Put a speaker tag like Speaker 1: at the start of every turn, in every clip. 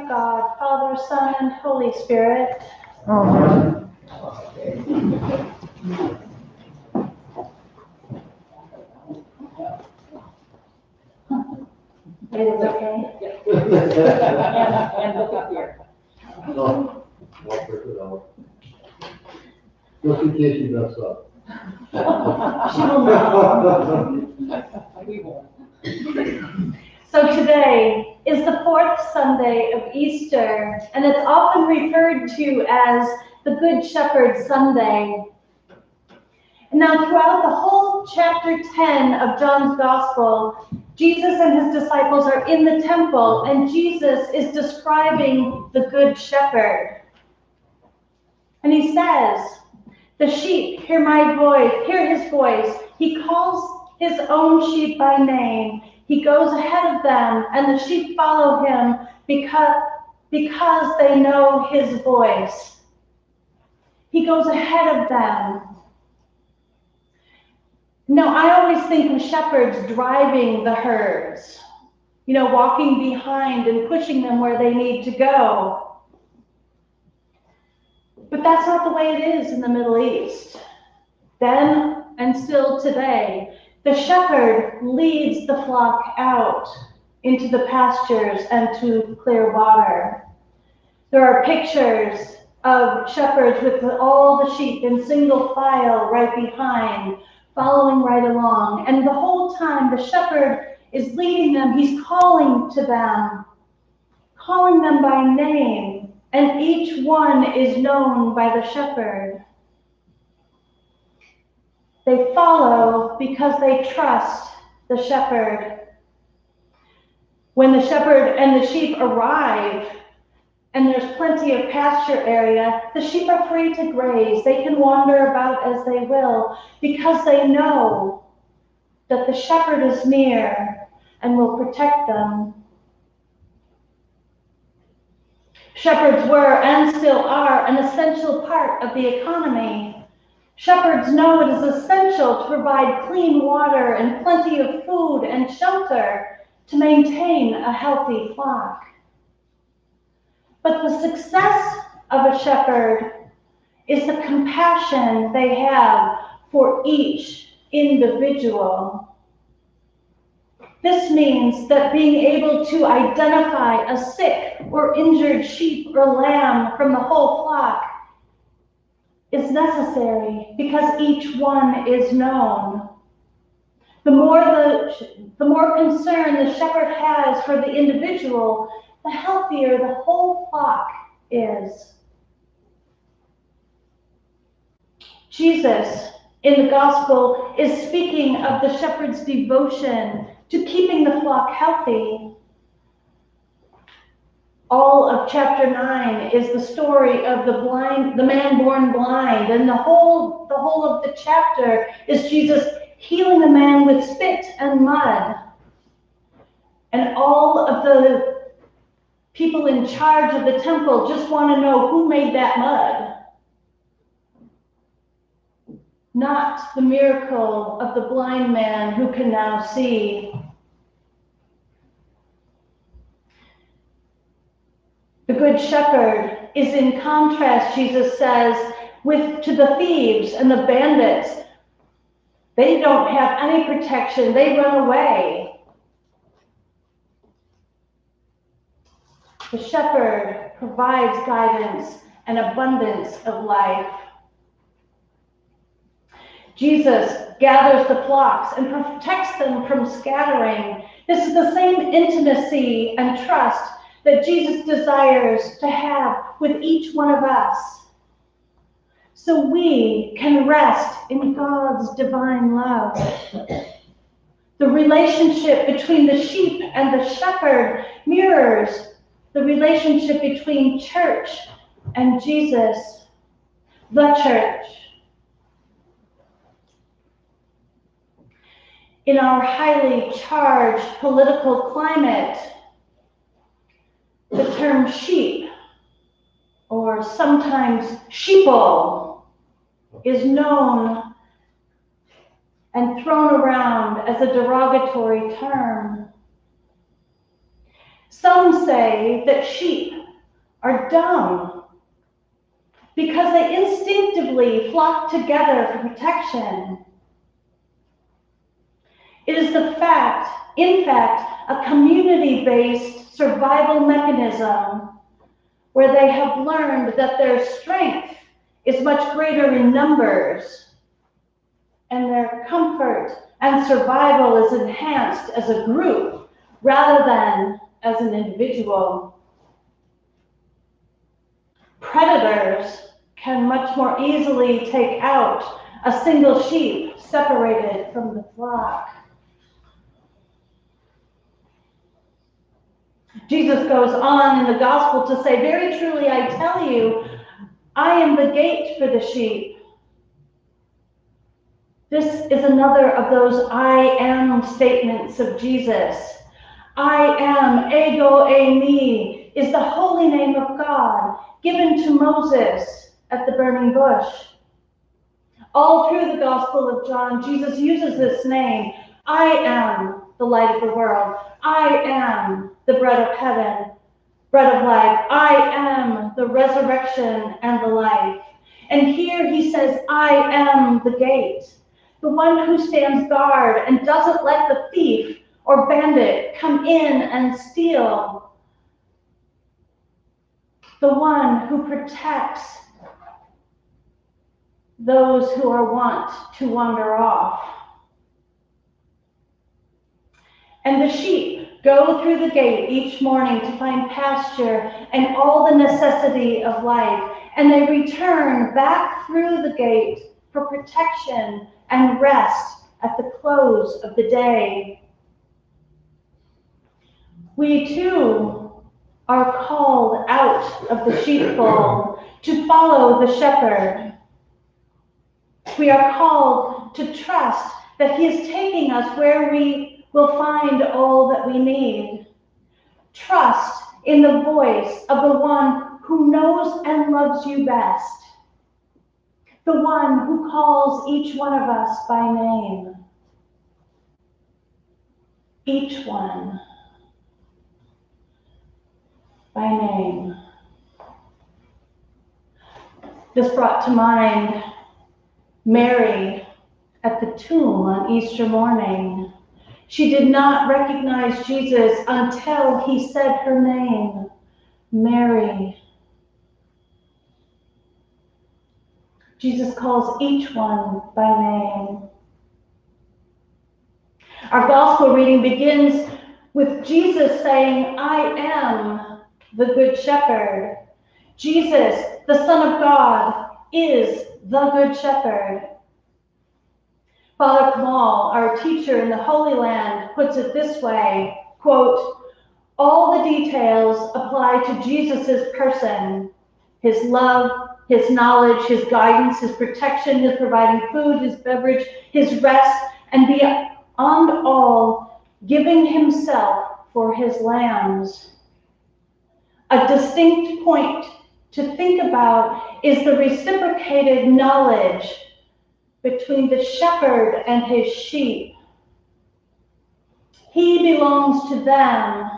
Speaker 1: of God, Father, Son, and Holy Spirit.
Speaker 2: Amen.
Speaker 1: It is okay.
Speaker 3: And look up here.
Speaker 4: No, I'll figure it out. Just in case you mess up.
Speaker 1: She will not.
Speaker 3: We won't.
Speaker 1: So today is the fourth Sunday of Easter, and it's often referred to as the Good Shepherd Sunday. And now throughout the whole chapter 10 of John's Gospel, Jesus and his disciples are in the temple, and Jesus is describing the Good Shepherd. And he says, "The sheep hear my voice, hear his voice. He calls his own sheep by name. He goes ahead of them, and the sheep follow him because they know his voice." He goes ahead of them. Now, I always think of shepherds driving the herds, walking behind and pushing them where they need to go. But that's not the way it is in the Middle East. Then and still today, the shepherd leads the flock out into the pastures and to clear water. There are pictures of shepherds with all the sheep in single file right behind, following right along. And the whole time the shepherd is leading them, he's calling to them, calling them by name, and each one is known by the shepherd. They follow because they trust the shepherd. When the shepherd and the sheep arrive, and there's plenty of pasture area, the sheep are free to graze. They can wander about as they will because they know that the shepherd is near and will protect them. Shepherds were and still are an essential part of the economy. Shepherds know it is essential to provide clean water and plenty of food and shelter to maintain a healthy flock. But the success of a shepherd is the compassion they have for each individual. This means that being able to identify a sick or injured sheep or lamb from the whole flock is necessary because each one is known. The more concern the shepherd has for the individual, the healthier the whole flock is. Jesus in the gospel is speaking of the shepherd's devotion to keeping the flock healthy. All of chapter 9 is the story of the man born blind, and the whole of the chapter is Jesus healing the man with spit and mud. And all of the people in charge of the temple just want to know who made that mud. Not the miracle of the blind man who can now see. The Good Shepherd is in contrast, Jesus says, to the thieves and the bandits. They don't have any protection. They run away. The shepherd provides guidance and abundance of life. Jesus gathers the flocks and protects them from scattering. This is the same intimacy and trust that Jesus desires to have with each one of us, so we can rest in God's divine love. The relationship between the sheep and the shepherd mirrors the relationship between church and Jesus, the church. In our highly charged political climate, the term sheep, or sometimes sheeple, is known and thrown around as a derogatory term. Some say that sheep are dumb because they instinctively flock together for protection. It is in fact, a community-based survival mechanism where they have learned that their strength is much greater in numbers and their comfort and survival is enhanced as a group rather than as an individual. Predators can much more easily take out a single sheep separated from the flock. Jesus goes on in the gospel to say, "Very truly I tell you, I am the gate for the sheep." This is another of those I am statements of Jesus. I am, ego eimi, is the holy name of God given to Moses at the burning bush. All through the Gospel of John, Jesus uses this name. I am the light of the world. I am the bread of heaven, bread of life. I am the resurrection and the life. And here he says, I am the gate, the one who stands guard and doesn't let the thief or bandit come in and steal, the one who protects those who are wont to wander off. And the sheep go through the gate each morning to find pasture and all the necessity of life, and they return back through the gate for protection and rest at the close of the day. We too are called out of the sheepfold to follow the shepherd. We are called to trust that he is taking us where we will find all that we need. Trust in the voice of the one who knows and loves you best, the one who calls each one of us by name. Each one by name. This brought to mind Mary at the tomb on Easter morning. She did not recognize Jesus until he said her name, Mary. Jesus calls each one by name. Our gospel reading begins with Jesus saying, I am the good shepherd. Jesus, the Son of God, is the good shepherd. Father Kamal, our teacher in the Holy Land, puts it this way, quote, all the details apply to Jesus' person, his love, his knowledge, his guidance, his protection, his providing food, his beverage, his rest, and beyond all, giving himself for his lambs. A distinct point to think about is the reciprocated knowledge between the shepherd and his sheep. He belongs to them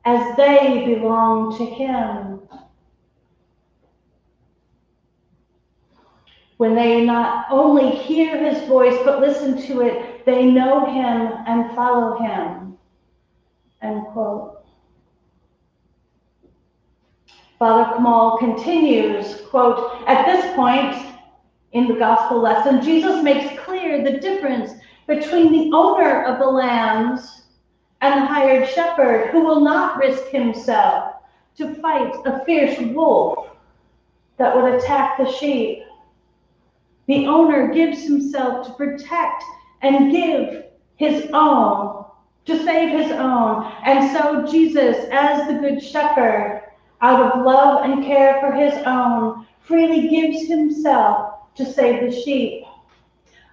Speaker 1: as they belong to him. When they not only hear his voice but listen to it, they know him and follow him. End quote. Father Kamal continues, quote, at this point in the gospel lesson, Jesus makes clear the difference between the owner of the lambs and the hired shepherd who will not risk himself to fight a fierce wolf that would attack the sheep. The owner gives himself to protect and give his own, to save his own. And so Jesus, as the good shepherd, out of love and care for his own, freely gives himself to save the sheep.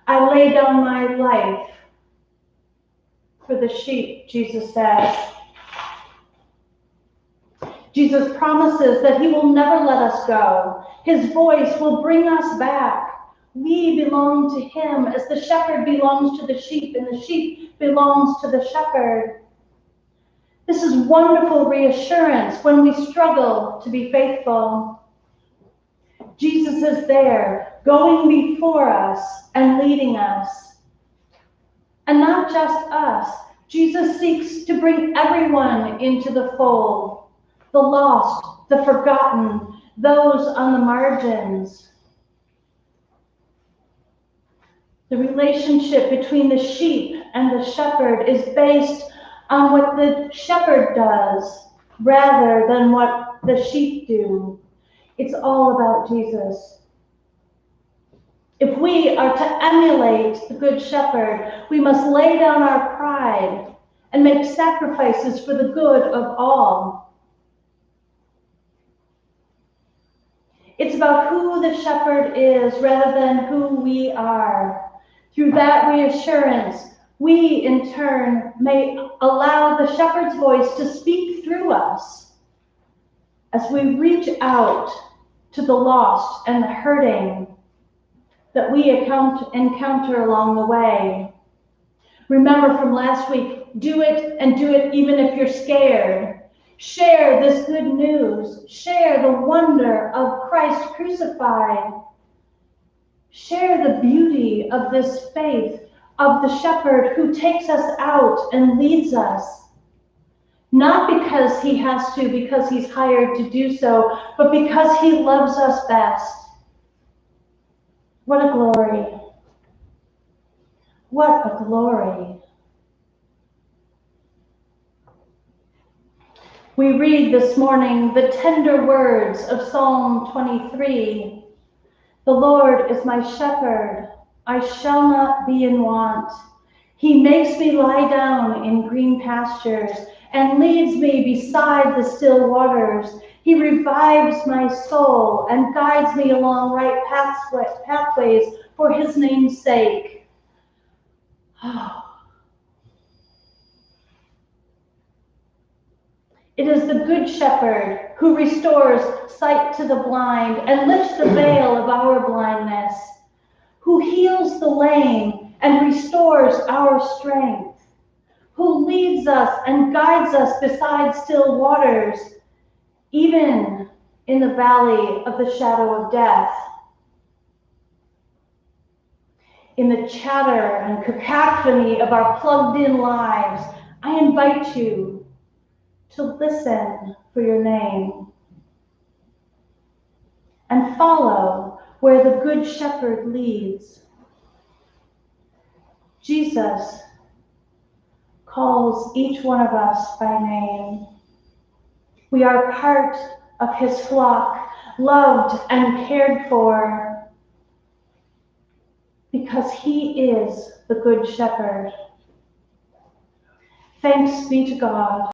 Speaker 1: I lay down my life for the sheep, Jesus says. Jesus promises that he will never let us go. His voice will bring us back. We belong to him as the shepherd belongs to the sheep and the sheep belongs to the shepherd. This is wonderful reassurance when we struggle to be faithful. Jesus is there, going before us and leading us. And not just us. Jesus seeks to bring everyone into the fold, the lost, the forgotten, those on the margins. The relationship between the sheep and the shepherd is based on what the shepherd does rather than what the sheep do. It's all about Jesus. If we are to emulate the Good Shepherd, we must lay down our pride and make sacrifices for the good of all. It's about who the shepherd is rather than who we are. Through that reassurance, we in turn may allow the shepherd's voice to speak through us as we reach out to the lost and the hurting that we encounter along the way. Remember from last week, do it and do it even if you're scared. Share this good news. Share the wonder of Christ crucified. Share the beauty of this faith of the shepherd who takes us out and leads us. Not because he has to, because he's hired to do so, but because he loves us best. What a glory. What a glory. We read this morning the tender words of Psalm 23. The Lord is my shepherd, I shall not be in want. He makes me lie down in green pastures and leads me beside the still waters. He revives my soul and guides me along right pathways for his name's sake. It is the Good Shepherd who restores sight to the blind and lifts the veil of our blindness, who heals the lame and restores our strength, who leads us and guides us beside still waters, even in the valley of the shadow of death. In the chatter and cacophony of our plugged-in lives, I invite you to listen for your name and follow where the Good Shepherd leads. Jesus calls each one of us by name. We are part of his flock, loved and cared for, because he is the Good Shepherd. Thanks be to God.